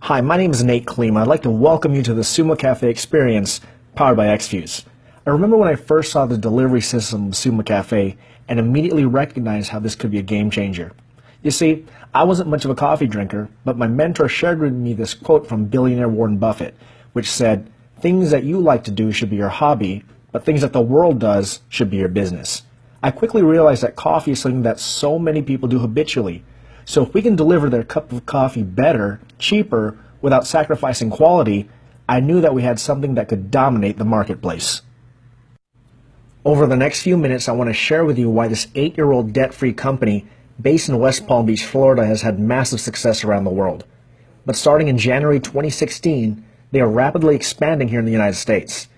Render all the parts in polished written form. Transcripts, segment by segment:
Hi, my name is Nate Calima. I'd like to welcome you to the Summa Cafe experience powered by eXfuze. I remember when I first saw the delivery system of Summa Cafe and immediately recognized how this could be a game changer. You see, I wasn't much of a coffee drinker, but my mentor shared with me this quote from billionaire Warren Buffett, which said, "Things that you like to do should be your hobby, but things that the world does should be your business." I quickly realized that coffee is something that so many people do habitually. So if we can deliver their cup of coffee better, cheaper, without sacrificing quality, I knew that we had something that could dominate the marketplace. Over the next few minutes, I want to share with you why this 8-year-old debt-free company based in West Palm Beach, Florida has had massive success around the world. But starting in January 2016, they are rapidly expanding here in the United States.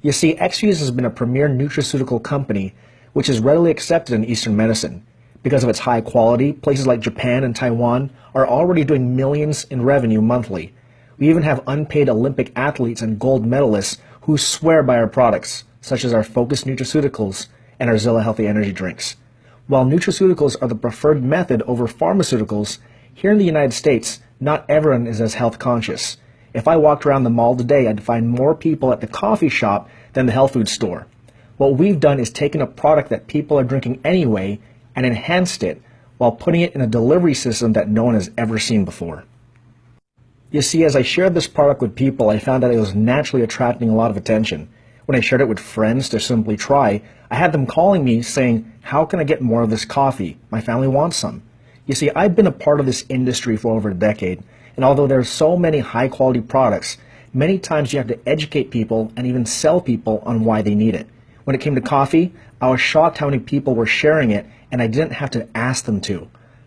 You see, eXfuze has been a premier nutraceutical company which is readily accepted in Eastern medicine. Because of its high quality, places like Japan and Taiwan are already doing millions in revenue monthly. We even have unpaid Olympic athletes and gold medalists who swear by our products, such as our focused nutraceuticals and our Zilla Healthy Energy drinks. While nutraceuticals are the preferred method over pharmaceuticals, here in the United States, not everyone is as health conscious. If I walked around the mall today, I'd find more people at the coffee shop than the health food store. What we've done is taken a product that people are drinking anyway and enhanced it while putting it in a delivery system that no one has ever seen before. You see, as I shared this product with people, I found that it was naturally attracting a lot of attention. When I shared it with friends to simply try, I had them calling me saying, "How can I get more of this coffee? My family wants some." You see, I've been a part of this industry for over a decade, and although there are so many high-quality products, many times you have to educate people and even sell people on why they need it. When it came to coffee, I was shocked how many people were sharing it, and I didn't have to ask them to.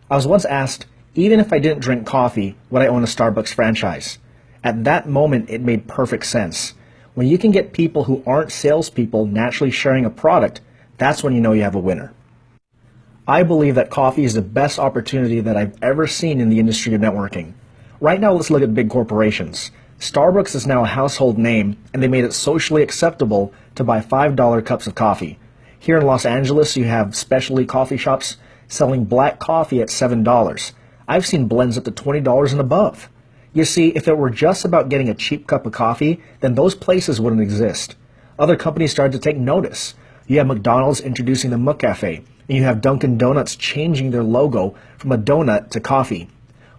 I was once asked, even if I didn't drink coffee, would I own a Starbucks franchise? At that moment, it made perfect sense. When you can get people who aren't salespeople naturally sharing a product, that's when you know you have a winner. I believe that coffee is the best opportunity that I've ever seen in the industry of networking. Right now, let's look at big corporations. Starbucks is now a household name, and they made it socially acceptable to buy $5 cups of coffee. Here in Los Angeles, you have specialty coffee shops selling black coffee at $7. I've seen blends up to $20 and above. You see, if it were just about getting a cheap cup of coffee, then those places wouldn't exist. Other companies started to take notice. You have McDonald's introducing the Summa Cafe, and you have Dunkin' Donuts changing their logo from a donut to coffee.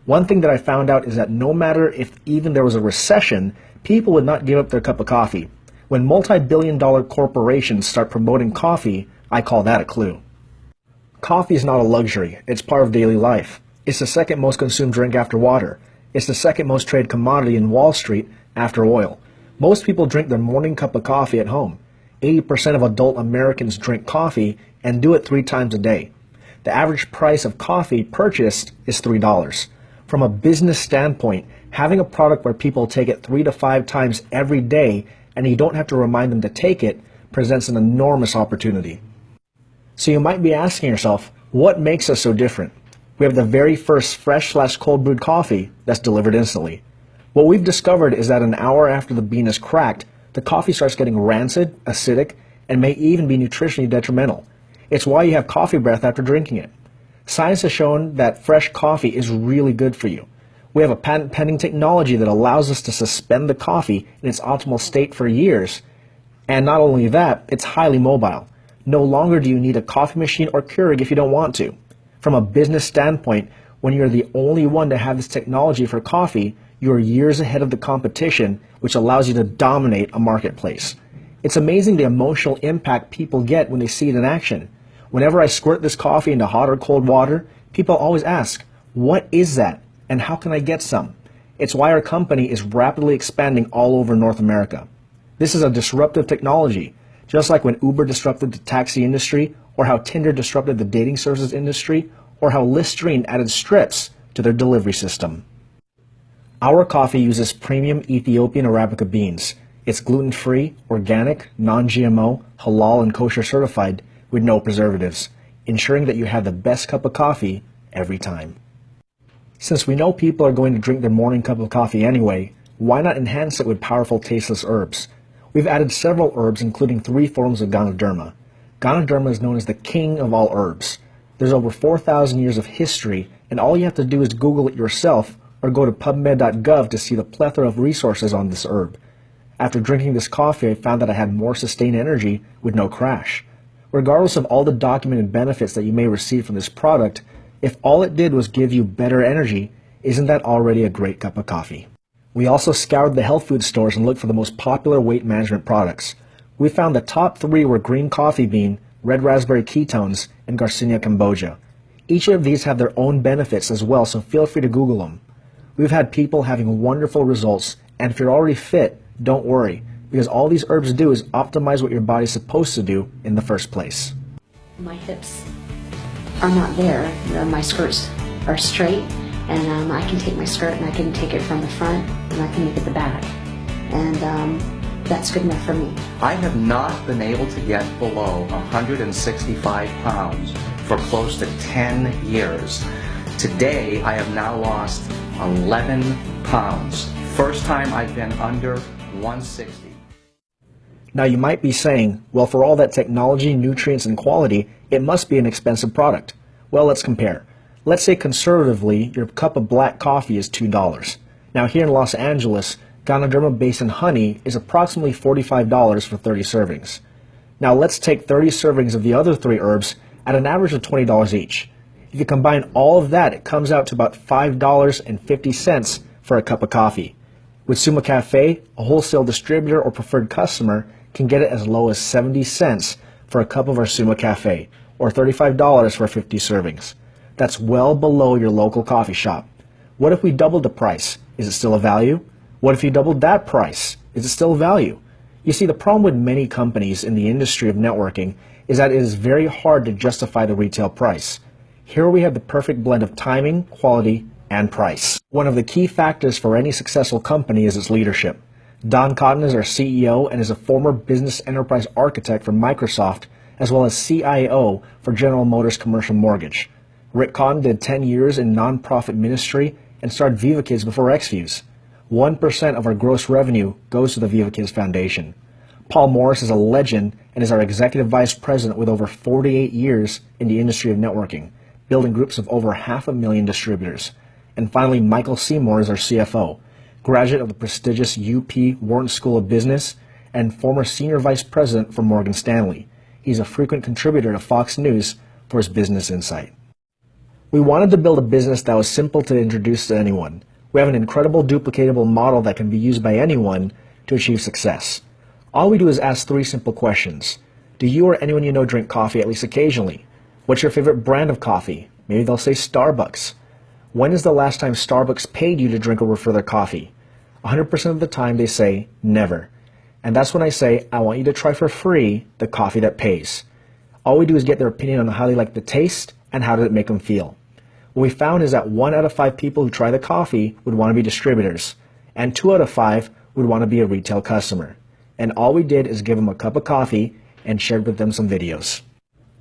One thing that I found out is that no matter if even there was a recession, people would not give up their cup of coffee. When multi-billion-dollar corporations start promoting coffee, I call that a clue. Coffee is not a luxury. It's part of daily life. It's the second most consumed drink after water. It's the second most traded commodity in Wall Street after oil. Most people drink their morning cup of coffee at home. 80% of adult Americans drink coffee and do it 3 times a day. The average price of coffee purchased is $3. From a business standpoint, having a product where people take it 3 to 5 times every day and you don't have to remind them to take it presents an enormous opportunity. So you might be asking yourself, what makes us so different? We have the very first fresh/cold brewed coffee that's delivered instantly. What we've discovered is that an hour after the bean is cracked, the coffee starts getting rancid, acidic, and may even be nutritionally detrimental. It's why you have coffee breath after drinking it. Science has shown that fresh coffee is really good for you. We have a patent-pending technology that allows us to suspend the coffee in its optimal state for years. And not only that, it's highly mobile. No longer do you need a coffee machine or Keurig if you don't want to. From a business standpoint, when you're the only one to have this technology for coffee, you're years ahead of the competition, which allows you to dominate a marketplace. It's amazing the emotional impact people get when they see it in action. Whenever I squirt this coffee into hot or cold water, people always ask, "What is that? And how can I get some?" It's why our company is rapidly expanding all over North America. This is a disruptive technology, just like when Uber disrupted the taxi industry, or how Tinder disrupted the dating services industry, or how Listerine added strips to their delivery system. Our coffee uses premium Ethiopian Arabica beans. It's gluten-free, organic, non-GMO, halal and kosher certified with no preservatives, ensuring that you have the best cup of coffee every time. Since we know people are going to drink their morning cup of coffee anyway, why not enhance it with powerful tasteless herbs? We've added several herbs, including 3 forms of Ganoderma. Ganoderma is known as the king of all herbs. There's over 4,000 years of history, and all you have to do is Google it yourself or go to pubmed.gov to see the plethora of resources on this herb. After drinking this coffee, I found that I had more sustained energy with no crash. Regardless of all the documented benefits that you may receive from this product, if all it did was give you better energy, isn't that already a great cup of coffee? We also scoured the health food stores and looked for the most popular weight management products. We found the top 3 were green coffee bean, red raspberry ketones, and Garcinia cambogia. Each of these have their own benefits as well, so feel free to Google them. We've had people having wonderful results, and if you're already fit, don't worry, because all these herbs do is optimize what your body's supposed to do in the first place. My hips are not there. My skirts are straight, and I can take my skirt and I can take it from the front and I can make it the back. And that's good enough for me. I have not been able to get below 165 pounds for close to 10 years. Today, I have now lost 11 pounds. First time I've been under 160. Now you might be saying, well, for all that technology, nutrients, and quality, it must be an expensive product. Well, let's compare. Let's say conservatively, your cup of black coffee is $2. Now here in Los Angeles, Ganoderma Basin Honey is approximately $45 for 30 servings. Now let's take 30 servings of the other 3 herbs at an average of $20 each. If you combine all of that, it comes out to about $5.50 for a cup of coffee. With Summa Cafe, a wholesale distributor or preferred customer can get it as low as 70 cents for a cup of our Summa Cafe, or $35 for 50 servings. That's well below your local coffee shop. What if we doubled the price? Is it still a value? What if you doubled that price? Is it still a value? You see, the problem with many companies in the industry of networking is that it is very hard to justify the retail price. Here we have the perfect blend of timing, quality, and price. One of the key factors for any successful company is its leadership. Don Cotton is our CEO and is a former business enterprise architect for Microsoft, as well as CIO for General Motors Commercial Mortgage. Rick Cotton did 10 years in nonprofit ministry and started Viva Kids before eXfuze. 1% of our gross revenue goes to the Viva Kids Foundation. Paul Morris is a legend and is our executive vice president with over 48 years in the industry of networking, building groups of over 500,000 distributors. And finally, Michael Seymour is our CFO, graduate of the prestigious UP Wharton School of Business and former senior vice president for Morgan Stanley. He's a frequent contributor to Fox News for his business insight. We wanted to build a business that was simple to introduce to anyone. We have an incredible duplicatable model that can be used by anyone to achieve success. All we do is ask 3 simple questions. Do you or anyone you know drink coffee at least occasionally? What's your favorite brand of coffee? Maybe they'll say Starbucks. When is the last time Starbucks paid you to drink over for their coffee? 100% of the time they say never. And that's when I say, I want you to try for free the coffee that pays. All we do is get their opinion on how they like the taste and how did it make them feel. What we found is that 1 out of 5 people who try the coffee would want to be distributors, and 2 out of 5 would want to be a retail customer. And all we did is give them a cup of coffee and shared with them some videos.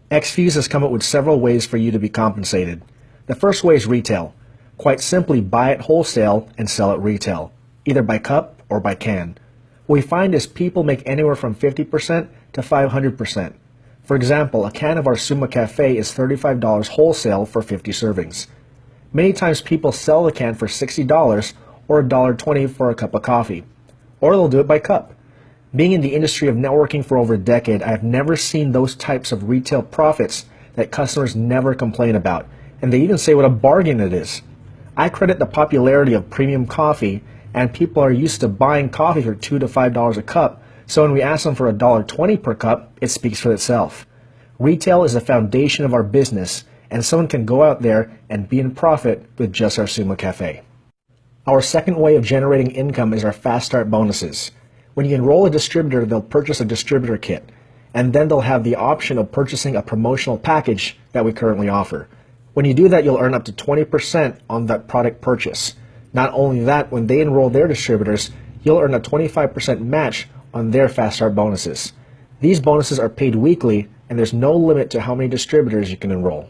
eXfuze has come up with several ways for you to be compensated. The first way is retail. Quite simply, buy it wholesale and sell it retail, either by cup or by can. What we find is people make anywhere from 50% to 500%. For example, a can of our Summa Cafe is $35 wholesale for 50 servings. Many times people sell the can for $60 or $1.20 for a cup of coffee. Or they'll do it by cup. Being in the industry of networking for over a decade, I have never seen those types of retail profits that customers never complain about, and they even say what a bargain it is. I credit the popularity of premium coffee, and people are used to buying coffee for $2 to $5 a cup, so when we ask them for $1.20 per cup, it speaks for itself. Retail is the foundation of our business, and someone can go out there and be in profit with just our Summa Cafe. Our second way of generating income is our Fast Start bonuses. When you enroll a distributor, they'll purchase a distributor kit, and then they'll have the option of purchasing a promotional package that we currently offer. When you do that, you'll earn up to 20% on that product purchase. Not only that, when they enroll their distributors, you'll earn a 25% match on their Fast Start bonuses. These bonuses are paid weekly, and there's no limit to how many distributors you can enroll.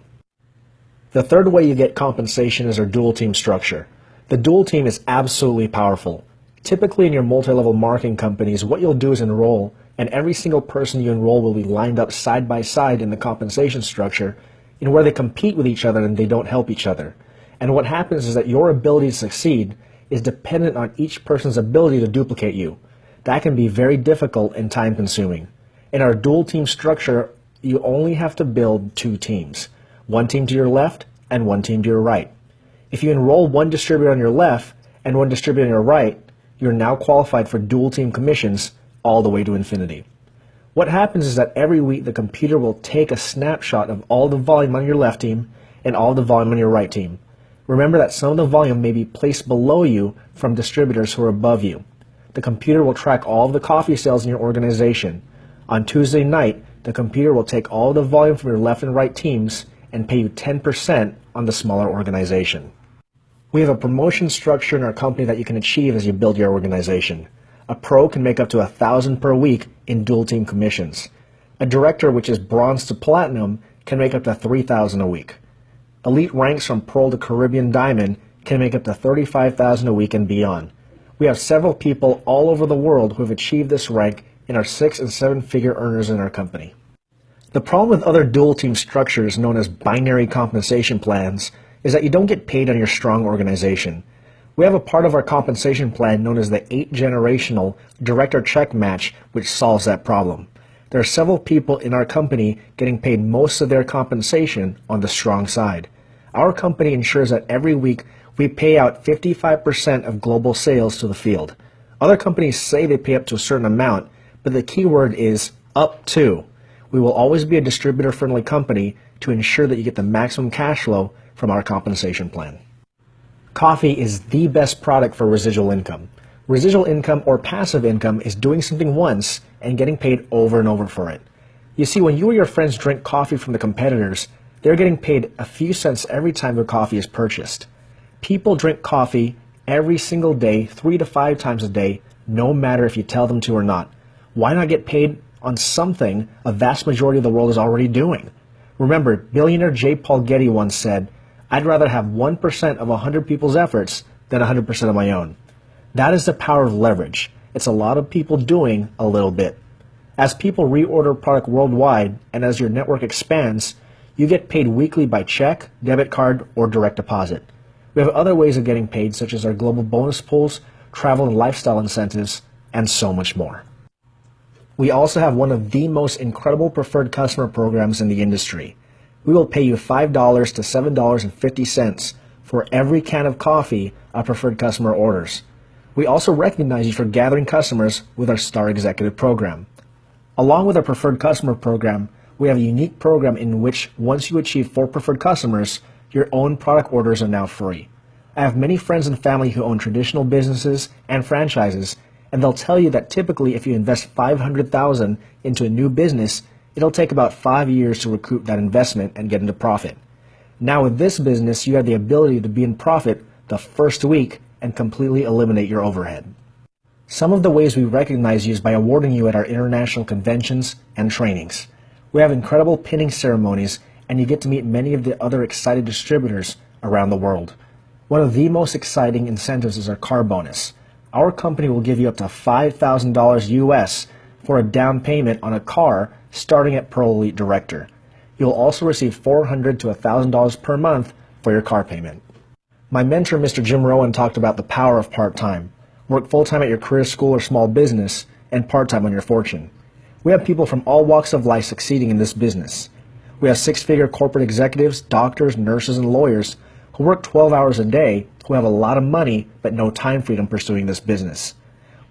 The third way you get compensation is our dual team structure. The dual team is absolutely powerful. Typically in your multi-level marketing companies, what you'll do is enroll, and every single person you enroll will be lined up side by side in the compensation structure in where they compete with each other and they don't help each other. And what happens is that your ability to succeed is dependent on each person's ability to duplicate you. That can be very difficult and time consuming. In our dual team structure, you only have to build 2 teams, one team to your left and one team to your right. If you enroll one distributor on your left and one distributor on your right, you're now qualified for dual team commissions all the way to infinity. What happens is that every week the computer will take a snapshot of all the volume on your left team and all the volume on your right team. Remember that some of the volume may be placed below you from distributors who are above you. The computer will track all of the coffee sales in your organization. On Tuesday night, the computer will take all of the volume from your left and right teams and pay you 10% on the smaller organization. We have a promotion structure in our company that you can achieve as you build your organization. A pro can make up to $1,000 per week in dual team commissions. A director, which is bronze to platinum, can make up to $3,000 a week. Elite ranks from Pearl to Caribbean Diamond can make up to $35,000 a week and beyond. We have several people all over the world who have achieved this rank and are 6- and 7-figure earners in our company. The problem with other dual team structures known as binary compensation plans is that you don't get paid on your strong organization. We have a part of our compensation plan known as the 8-generational director check match, which solves that problem. There are several people in our company getting paid most of their compensation on the strong side. Our company ensures that every week we pay out 55% of global sales to the field. Other companies say they pay up to a certain amount, but the key word is up to. We will always be a distributor-friendly company to ensure that you get the maximum cash flow from our compensation plan. Coffee is the best product for residual income. Residual income or passive income is doing something once and getting paid over and over for it. You see, when you or your friends drink coffee from the competitors, they're getting paid a few cents every time their coffee is purchased. People drink coffee every single day, 3 to 5 times a day, no matter if you tell them to or not. Why not get paid on something a vast majority of the world is already doing? Remember, billionaire J. Paul Getty once said, "I'd rather have 1% of 100 people's efforts than 100% of my own." That is the power of leverage. It's a lot of people doing a little bit. As people reorder product worldwide and as your network expands, you get paid weekly by check, debit card, or direct deposit. We have other ways of getting paid, such as our global bonus pools, travel and lifestyle incentives, and so much more. We also have one of the most incredible preferred customer programs in the industry. We will pay you $5 to $7.50 for every can of coffee a preferred customer orders. We also recognize you for gathering customers with our Star Executive program. Along with our preferred customer program, we have a unique program in which once you achieve 4 preferred customers, your own product orders are now free. I have many friends and family who own traditional businesses and franchises, and they'll tell you that typically if you invest $500,000 into a new business, it'll take about 5 years to recoup that investment and get into profit. Now with this business, you have the ability to be in profit the first week and completely eliminate your overhead. Some of the ways we recognize you is by awarding you at our international conventions and trainings. We have incredible pinning ceremonies, and you get to meet many of the other excited distributors around the world. One of the most exciting incentives is our car bonus. Our company will give you up to $5,000 US for a down payment on a car starting at Pearl Elite Director. You'll also receive $400 to $1,000 per month for your car payment. My mentor, Mr. Jim Rohn, talked about the power of part-time. Work full-time at your career, school, or small business, and part-time on your fortune. We have people from all walks of life succeeding in this business. We have 6-figure corporate executives, doctors, nurses, and lawyers who work 12 hours a day, who have a lot of money but no time freedom pursuing this business.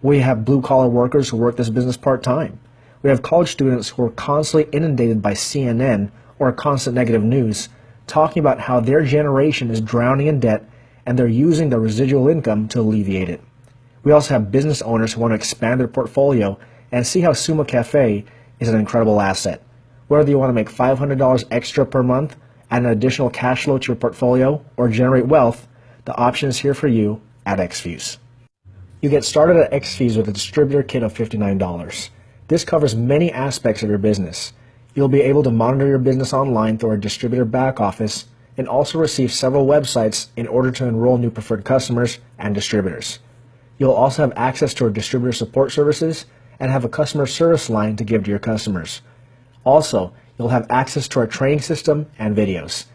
We have blue-collar workers who work this business part-time. We have college students who are constantly inundated by CNN or constant negative news, talking about how their generation is drowning in debt and they're using the residual income to alleviate it. We also have business owners who want to expand their portfolio and see how Summa Cafe is an incredible asset. Whether you want to make $500 extra per month, add an additional cash flow to your portfolio, or generate wealth, the option is here for you at eXfuze. You get started at eXfuze with a distributor kit of $59. This covers many aspects of your business. You'll be able to monitor your business online through our distributor back office and also receive several websites in order to enroll new preferred customers and distributors. You'll also have access to our distributor support services and have a customer service line to give to your customers. Also, you'll have access to our training system and videos.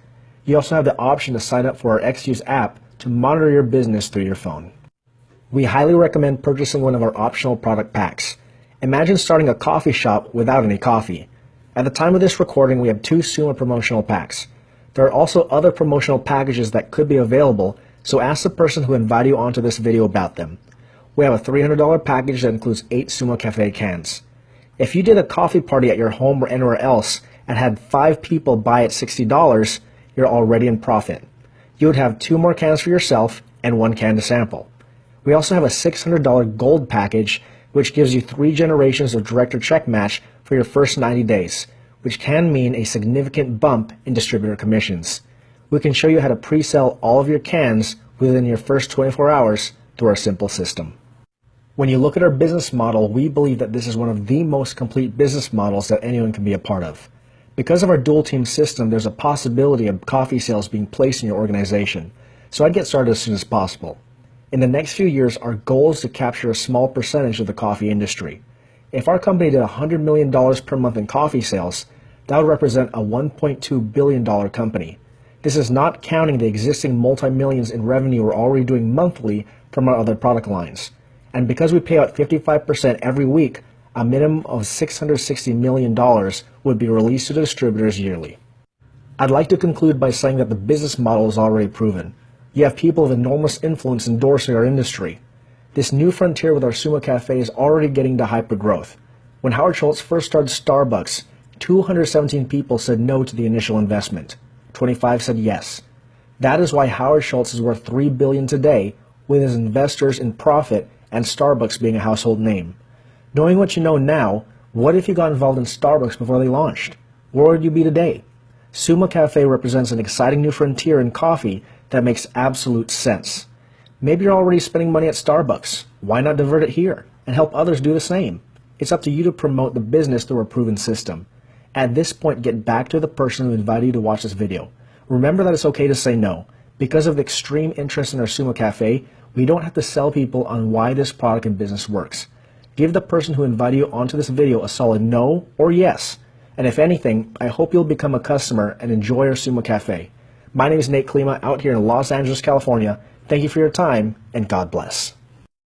You also have the option to sign up for our eXfuze app to monitor your business through your phone. We highly recommend purchasing one of our optional product packs. Imagine starting a coffee shop without any coffee. At the time of this recording, we have 2 Summa promotional packs. There are also other promotional packages that could be available, so ask the person who invited you onto this video about them. We have a $300 package that includes 8 Summa Cafe cans. If you did a coffee party at your home or anywhere else and had 5 people buy at $60, you're already in profit. You would have 2 more cans for yourself and 1 can to sample. We also have a $600 gold package, which gives you 3 generations of direct or check match for your first 90 days, which can mean a significant bump in distributor commissions. We can show you how to pre-sell all of your cans within your first 24 hours through our simple system. When you look at our business model, we believe that this is one of the most complete business models that anyone can be a part of. Because of our dual team system, there's a possibility of coffee sales being placed in your organization, so I'd get started as soon as possible. In the next few years, our goal is to capture a small percentage of the coffee industry. If our company did $100 million per month in coffee sales, that would represent a $1.2 billion company. This is not counting the existing multi-millions in revenue we're already doing monthly from our other product lines. And because we pay out 55% every week, a minimum of $660 million would be released to the distributors yearly. I'd like to conclude by saying that the business model is already proven. You have people of enormous influence endorsing our industry. This new frontier with our Summa Cafe is already getting to hypergrowth. When Howard Schultz first started Starbucks, 217 people said no to the initial investment. 25 said yes. That is why Howard Schultz is worth $3 billion today, with his investors in profit and Starbucks being a household name. Knowing what you know now, what if you got involved in Starbucks before they launched? Where would you be today? Summa Cafe represents an exciting new frontier in coffee that makes absolute sense. Maybe you're already spending money at Starbucks. Why not divert it here and help others do the same? It's up to you to promote the business through a proven system. At this point, get back to the person who invited you to watch this video. Remember that it's okay to say no. Because of the extreme interest in our Summa Cafe, we don't have to sell people on why this product and business works. Give the person who invited you onto this video a solid no or yes. And if anything, I hope you'll become a customer and enjoy our Summa Cafe. My name is Calima out here in Los Angeles, California. Thank you for your time, and God bless.